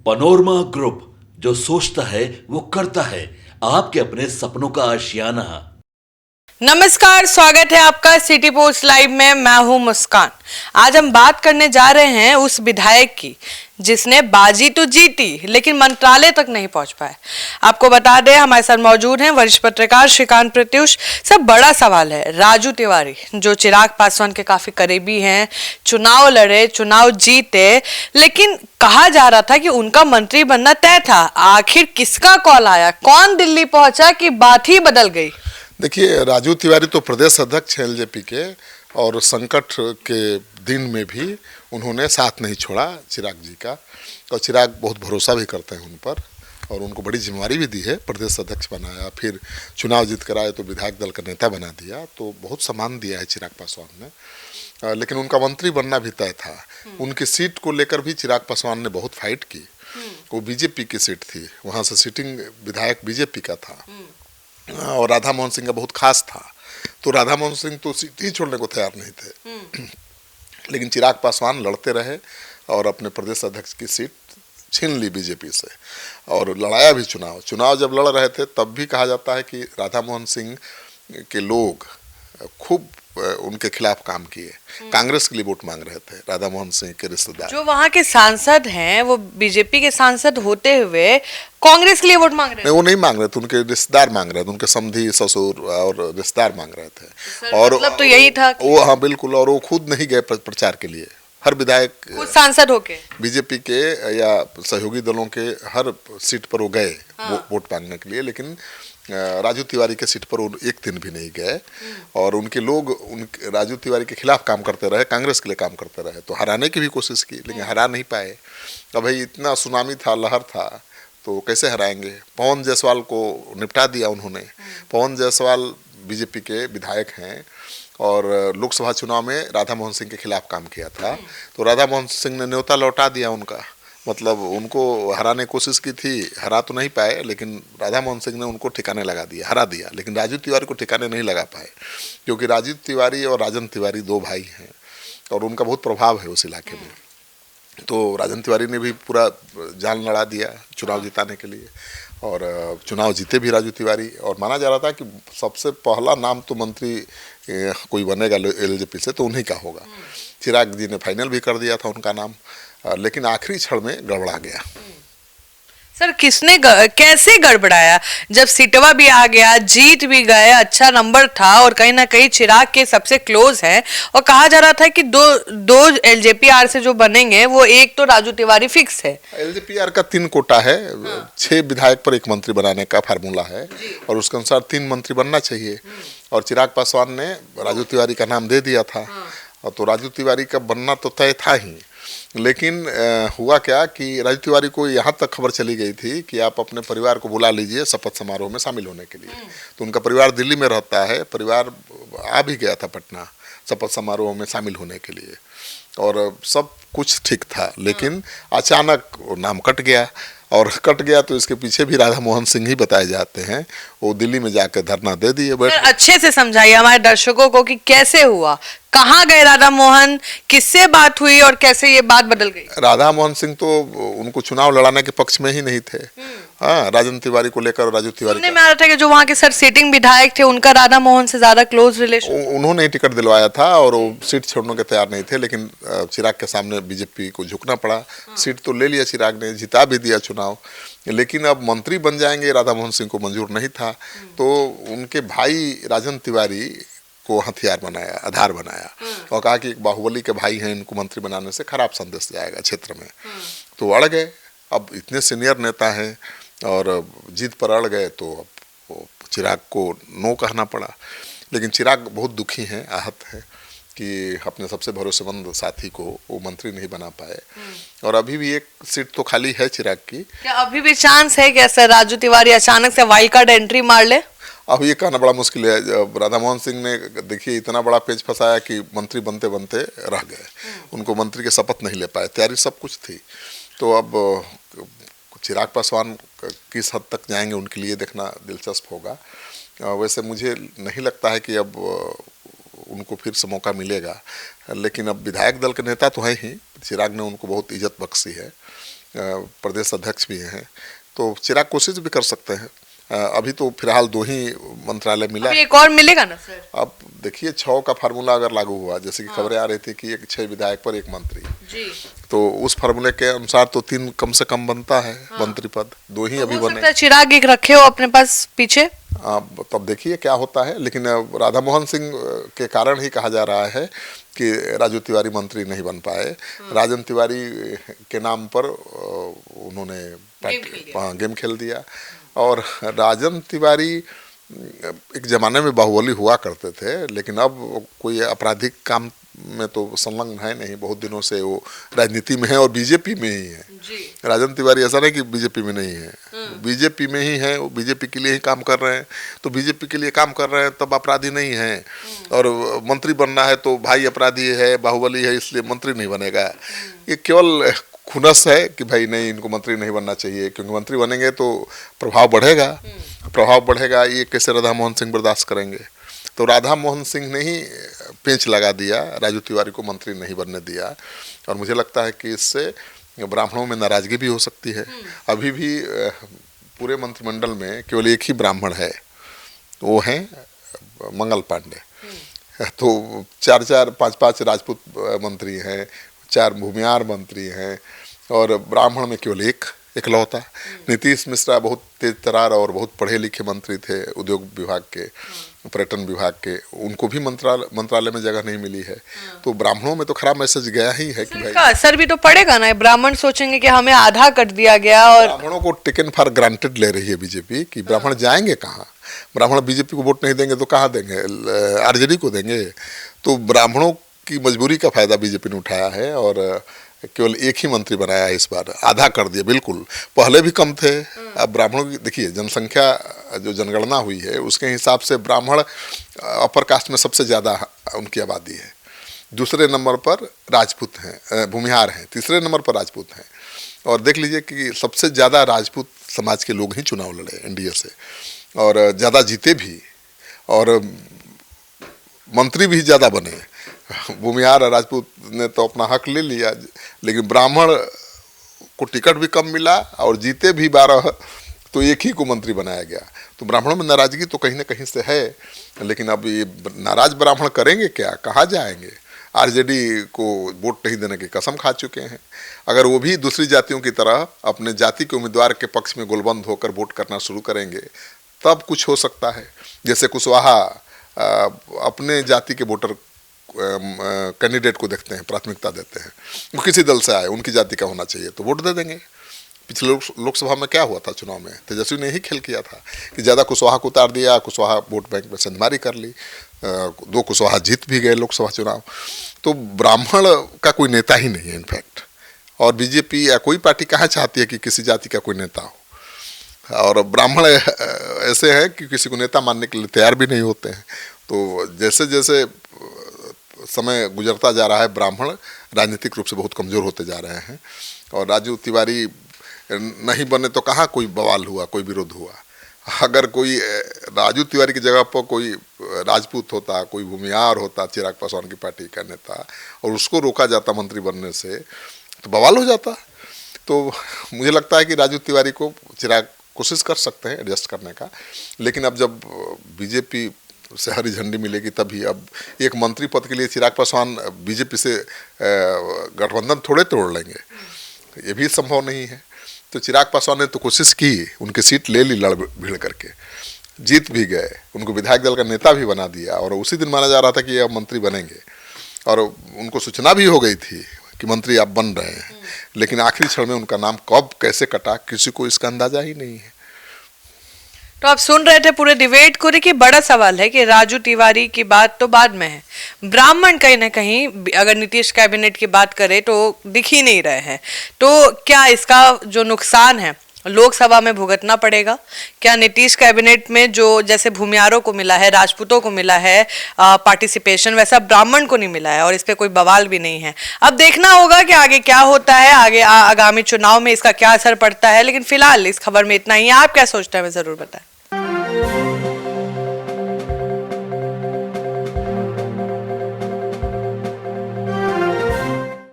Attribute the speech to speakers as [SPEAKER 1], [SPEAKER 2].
[SPEAKER 1] Panorama group, जो सोचता है वो करता है। आपके अपने सपनों का आशियाना।
[SPEAKER 2] नमस्कार, स्वागत है आपका सिटी पोस्ट लाइव में। मैं हूं मुस्कान। आज हम बात करने जा रहे हैं उस विधायक की जिसने बाजी तो जीती लेकिन मंत्रालय तक नहीं पहुंच पाए। आपको बता दें, हमारे साथ मौजूद हैं वरिष्ठ पत्रकार श्रीकांत प्रत्युष। सब बड़ा सवाल है, राजू तिवारी जो चिराग पासवान के काफी करीबी हैं, चुनाव लड़े, चुनाव जीते, लेकिन कहा जा रहा था कि उनका मंत्री बनना तय था। आखिर किसका कॉल आया, कौन दिल्ली पहुंचा कि बात ही बदल गई?
[SPEAKER 3] देखिए, राजू तिवारी तो प्रदेश अध्यक्ष हैं एलजेपी के, और संकट के दिन में भी उन्होंने साथ नहीं छोड़ा चिराग जी का। और चिराग बहुत भरोसा भी करते हैं उन पर, और उनको बड़ी जिम्मेवारी भी दी है। प्रदेश अध्यक्ष बनाया, फिर चुनाव जीत कर आए तो विधायक दल का नेता बना दिया, तो बहुत सम्मान दिया है चिराग पासवान ने। लेकिन उनका मंत्री बनना भी तय था। उनकी सीट को लेकर भी चिराग पासवान ने बहुत फाइट की। वो बीजेपी की सीट थी, वहाँ से सिटिंग विधायक बीजेपी का था, और राधा मोहन सिंह का बहुत खास था। तो राधा मोहन सिंह तो सीट ही छोड़ने को तैयार नहीं थे। लेकिन चिराग पासवान लड़ते रहे और अपने प्रदेश अध्यक्ष की सीट छीन ली बीजेपी से, और लड़ाया भी चुनाव जब लड़ रहे थे तब भी कहा जाता है कि राधा मोहन सिंह के लोग खूब उनके खिलाफ काम किए। कांग्रेस के लिए वोट मांग रहे थे राधा मोहन सिंह के रिश्तेदार।
[SPEAKER 2] जो वहाँ के सांसद हैं वो बीजेपी के सांसद होते हुए कांग्रेस के लिए वोट मांग रहे
[SPEAKER 3] नहीं, वो नहीं मांग रहे थे, उनके रिश्तेदार मांग रहे थे, उनके समधी, ससुर और रिश्तेदार मांग रहे थे। और
[SPEAKER 2] मतलब तो यही था
[SPEAKER 3] वो, हाँ बिल्कुल, और वो खुद नहीं गए प्रचार के लिए। हर विधायक
[SPEAKER 2] सांसद होके
[SPEAKER 3] बीजेपी के या सहयोगी दलों के हर सीट पर वो गए वोट मांगने के लिए, लेकिन राजू तिवारी के सीट पर वो एक दिन भी नहीं गए। और उनके लोग राजू तिवारी के खिलाफ काम करते रहे, कांग्रेस के लिए काम करते रहे, तो हराने की भी कोशिश की, लेकिन हरा नहीं पाए। अब भाई इतना सुनामी था, लहर था, तो कैसे हराएंगे। पवन जायसवाल को निपटा दिया उन्होंने। पवन जायसवाल बीजेपी के विधायक हैं और लोकसभा चुनाव में राधा मोहन सिंह के खिलाफ काम किया था, तो राधा मोहन सिंह ने न्योता लौटा दिया उनका। मतलब उनको हराने की कोशिश की थी, हरा तो नहीं पाए, लेकिन राधा मोहन सिंह ने उनको ठिकाने लगा दिया, हरा दिया। लेकिन राजू तिवारी को ठिकाने नहीं लगा पाए, क्योंकि राजू तिवारी और राजन तिवारी दो भाई हैं और उनका बहुत प्रभाव है उस इलाके में। तो राजन तिवारी ने भी पूरा जान लड़ा दिया चुनाव जिताने के लिए, और चुनाव जीते भी राजू तिवारी। और माना जा रहा था कि सबसे पहला नाम तो मंत्री कोई बनेगा एलजेपी से तो उन्हीं का होगा। चिराग जी ने फाइनल भी कर दिया था उनका नाम, लेकिन आखिरी क्षण में गड़बड़ा गया।
[SPEAKER 2] सर, किसने कैसे गड़बड़ाया? जब सीटवा भी आ गया, जीत भी गए, अच्छा नंबर था, और कहीं ना कहीं चिराग के सबसे क्लोज है, और कहा जा रहा था कि दो एलजेपीआर से जो बनेंगे वो एक तो राजू तिवारी फिक्स है।
[SPEAKER 3] एलजेपीआर का 3 कोटा है। 6 विधायक पर एक मंत्री बनाने का फार्मूला है, और उसके अनुसार 3 मंत्री बनना चाहिए। और चिराग पासवान ने राजू तिवारी का नाम दे दिया था, और तो राजू तिवारी का बनना तो तय था ही। लेकिन हुआ क्या कि राजू तिवारी को यहाँ तक खबर चली गई थी कि आप अपने परिवार को बुला लीजिए शपथ समारोह में शामिल होने के लिए। तो उनका परिवार दिल्ली में रहता है, परिवार आ भी गया था पटना शपथ समारोह में शामिल होने के लिए, और सब कुछ ठीक था। लेकिन अचानक नाम कट गया, और कट गया तो इसके पीछे भी राधा मोहन सिंह ही बताए जाते हैं। वो दिल्ली में जाकर धरना दे दिए।
[SPEAKER 2] सर, अच्छे से समझाइए हमारे दर्शकों को कि कैसे हुआ, कहाँ गए राधा मोहन, किससे बात हुई और कैसे ये बात बदल गई?
[SPEAKER 3] राधा मोहन सिंह तो उनको चुनाव लड़ाने के पक्ष में ही नहीं थे। हाँ, राजन तिवारी को लेकर राजू तिवारी
[SPEAKER 2] सुनने में आ रहा था कि जो वहाँ के सर सिटिंग विधायक थे उनका राधा मोहन से ज्यादा क्लोज रिलेशन।
[SPEAKER 3] उन्होंने ही टिकट दिलवाया था, और वो सीट छोड़ने के तैयार नहीं थे। लेकिन चिराग के सामने बीजेपी को झुकना पड़ा। सीट तो ले लिया चिराग ने, जिता भी दिया चुनाव, लेकिन अब मंत्री बन जाएंगे राधा मोहन सिंह को मंजूर नहीं था। तो उनके भाई राजन तिवारी को हथियार बनाया, आधार बनाया, और कहा कि बाहुबली के भाई हैं, इनको मंत्री बनाने से खराब संदेश जाएगा क्षेत्र में। तो अड़ गए। अब इतने सीनियर नेता हैं और जीत पर अड़ गए, तो अब चिराग को नो कहना पड़ा। लेकिन चिराग बहुत दुखी हैं, आहत हैं कि अपने सबसे भरोसेमंद साथी को वो मंत्री नहीं बना पाए। और अभी भी एक सीट तो खाली है चिराग की।
[SPEAKER 2] क्या अभी भी चांस है क्या सर राजू तिवारी अचानक से वाइल्ड कार्ड एंट्री मार ले?
[SPEAKER 3] अब ये कहना बड़ा मुश्किल है। राधा मोहन सिंह ने देखिए इतना बड़ा पेच फंसाया कि मंत्री बनते बनते रह गए, उनको मंत्री के शपथ नहीं ले पाए, तैयारी सब कुछ थी। तो अब चिराग पासवान किस हद तक जाएंगे उनके लिए देखना दिलचस्प होगा। वैसे मुझे नहीं लगता है कि अब उनको फिर से मौका मिलेगा, लेकिन अब विधायक दल के नेता तो हैं ही। चिराग ने उनको बहुत इज्जत बख्शी है, प्रदेश अध्यक्ष भी हैं, तो चिराग कोशिश भी कर सकते हैं। अभी तो फिलहाल 2 ही मंत्रालय मिला।
[SPEAKER 2] अभी एक और मिलेगा ना सर?
[SPEAKER 3] अब देखिए 6 का फार्मूला अगर लागू हुआ, जैसे कि खबरें आ रही थी कि 6 विधायक पर 1 मंत्री
[SPEAKER 2] जी,
[SPEAKER 3] तो उस फार्मूले के अनुसार तो 3 कम से कम बनता है मंत्री पद, 2 ही अभी बने।
[SPEAKER 2] चिराग एक रखे हो अपने पास पीछे।
[SPEAKER 3] तब देखिए क्या होता है, लेकिन राधा मोहन सिंह के कारण ही कहा जा रहा है कि राजू तिवारी मंत्री नहीं बन पाए। राजन तिवारी के नाम पर उन्होंने गेम खेल दिया। और राजन तिवारी एक ज़माने में बाहुबली हुआ करते थे, लेकिन अब कोई आपराधिक काम में तो संलग्न है नहीं, बहुत दिनों से वो राजनीति में है और बीजेपी में ही है
[SPEAKER 2] जी।
[SPEAKER 3] राजन तिवारी ऐसा नहीं कि बीजेपी में नहीं है, बीजेपी में ही है, वो बीजेपी के लिए ही काम कर रहे हैं। तो बीजेपी के लिए काम कर रहे हैं तब अपराधी नहीं है, और मंत्री बनना है तो भाई अपराधी है, बाहुबली है, इसलिए मंत्री नहीं बनेगा। ये केवल खुनस है कि भाई नहीं, इनको मंत्री नहीं बनना चाहिए, क्योंकि मंत्री बनेंगे तो प्रभाव बढ़ेगा। ये कैसे राधा मोहन सिंह बर्दाश्त करेंगे? तो राधा मोहन सिंह ने ही पेंच लगा दिया, राजू तिवारी को मंत्री नहीं बनने दिया। और मुझे लगता है कि इससे ब्राह्मणों में नाराजगी भी हो सकती है। अभी भी पूरे मंत्रिमंडल में केवल एक ही ब्राह्मण है, वो हैं मंगल पांडे। तो 4-4, 5-5 राजपूत मंत्री हैं, 4 भूमिहार मंत्री हैं, और ब्राह्मण में केवल इकलौता। नीतीश मिश्रा बहुत तेज तरार और बहुत पढ़े लिखे मंत्री थे, उद्योग विभाग के, पर्यटन विभाग के, उनको भी मंत्रालय में जगह नहीं मिली है। तो ब्राह्मणों में तो खराब मैसेज गया ही है कि भाई
[SPEAKER 2] असर भी तो पड़ेगा ना। ब्राह्मण सोचेंगे कि हमें आधा कर दिया गया, और
[SPEAKER 3] ब्राह्मणों को टेकन फॉर ग्रांटेड ले रही है बीजेपी कि ब्राह्मण जाएंगे कहाँ? ब्राह्मण बीजेपी को वोट नहीं देंगे तो कहाँ देंगे? आरजेडी को देंगे। तो ब्राह्मणों की मजबूरी का फायदा बीजेपी ने उठाया है और केवल एक ही मंत्री बनाया है इस बार, आधा कर दिया। बिल्कुल, पहले भी कम थे। अब ब्राह्मणों की देखिए जनसंख्या, जो जनगणना हुई है उसके हिसाब से ब्राह्मण अपर कास्ट में सबसे ज़्यादा उनकी आबादी है। दूसरे नंबर पर राजपूत हैं, भूमिहार हैं, तीसरे नंबर पर राजपूत हैं। और देख लीजिए कि सबसे ज़्यादा राजपूत समाज के लोग ही चुनाव लड़े एनडीए से, और ज़्यादा जीते भी, और मंत्री भी ज़्यादा बने। भूमिहार और राजपूत ने तो अपना हक ले लिया, लेकिन ब्राह्मण को टिकट भी कम मिला और जीते भी 12, तो एक ही को मंत्री बनाया गया। तो ब्राह्मणों में नाराजगी तो कहीं ना कहीं से है, लेकिन अब ये नाराज ब्राह्मण करेंगे क्या? कहाँ जाएंगे? आरजेडी को वोट नहीं देने की कसम खा चुके हैं। अगर वो भी दूसरी जातियों की तरह अपने जाति के उम्मीदवार के पक्ष में गोलबंद होकर वोट करना शुरू करेंगे, तब कुछ हो सकता है। जैसे कुशवाहा अपने जाति के वोटर कैंडिडेट को देखते हैं, प्राथमिकता देते हैं, वो किसी दल से आए, उनकी जाति का होना चाहिए तो वोट दे देंगे। पिछले लोकसभा में क्या हुआ था? चुनाव में तेजस्वी ने ही खेल किया था कि ज़्यादा कुशवाहा को उतार दिया, कुशवाहा वोट बैंक में संधमारी कर ली, 2 कुशवाहा जीत भी गए लोकसभा चुनाव। तो ब्राह्मण का कोई नेता ही नहीं है इनफैक्ट। और बीजेपी या कोई पार्टी कहाँ चाहती है कि किसी जाति का कोई नेता हो? और ब्राह्मण ऐसे हैं कि किसी को नेता मानने के लिए तैयार भी नहीं होते हैं। तो जैसे जैसे समय गुजरता जा रहा है, ब्राह्मण राजनीतिक रूप से बहुत कमज़ोर होते जा रहे हैं। और राजू तिवारी नहीं बने तो कहाँ कोई बवाल हुआ, कोई विरोध हुआ? अगर कोई राजू तिवारी की जगह पर कोई राजपूत होता, कोई भूमिहार होता, चिराग पासवान की पार्टी का नेता, और उसको रोका जाता मंत्री बनने से, तो बवाल हो जाता। तो मुझे लगता है कि राजू तिवारी को चिराग कोशिश कर सकते हैं एडजस्ट करने का, लेकिन अब जब बीजेपी से हरी झंडी मिलेगी तभी। अब एक मंत्री पद के लिए चिराग पासवान बीजेपी से गठबंधन थोड़े तोड़ लेंगे, ये भी संभव नहीं है। तो चिराग पासवान ने तो कोशिश की, उनकी सीट ले ली लड़ भिड़ करके, जीत भी गए, उनको विधायक दल का नेता भी बना दिया, और उसी दिन माना जा रहा था कि ये अब मंत्री बनेंगे, और उनको सूचना भी हो गई थी कि मंत्री आप बन रहे हैं। लेकिन आखिरी क्षण में उनका नाम कब कैसे कटा, किसी को इसका अंदाजा ही नहीं है।
[SPEAKER 2] तो आप सुन रहे थे पूरे डिबेट को। देखिए, बड़ा सवाल है कि राजू तिवारी की बात तो बाद में है, ब्राह्मण कहीं ना कहीं अगर नीतीश कैबिनेट की बात करें तो दिख ही नहीं रहे हैं। तो क्या इसका जो नुकसान है लोकसभा में भुगतना पड़ेगा? क्या नीतीश कैबिनेट में जो जैसे भूमिहारों को मिला है, राजपूतों को मिला है पार्टिसिपेशन, वैसा ब्राह्मण को नहीं मिला है, और इस पे कोई बवाल भी नहीं है। अब देखना होगा कि आगे क्या होता है, आगे आगामी चुनाव में इसका क्या असर पड़ता है। लेकिन फिलहाल इस खबर में इतना ही है। आप क्या सोचते हैं, हमें जरूर बताएं।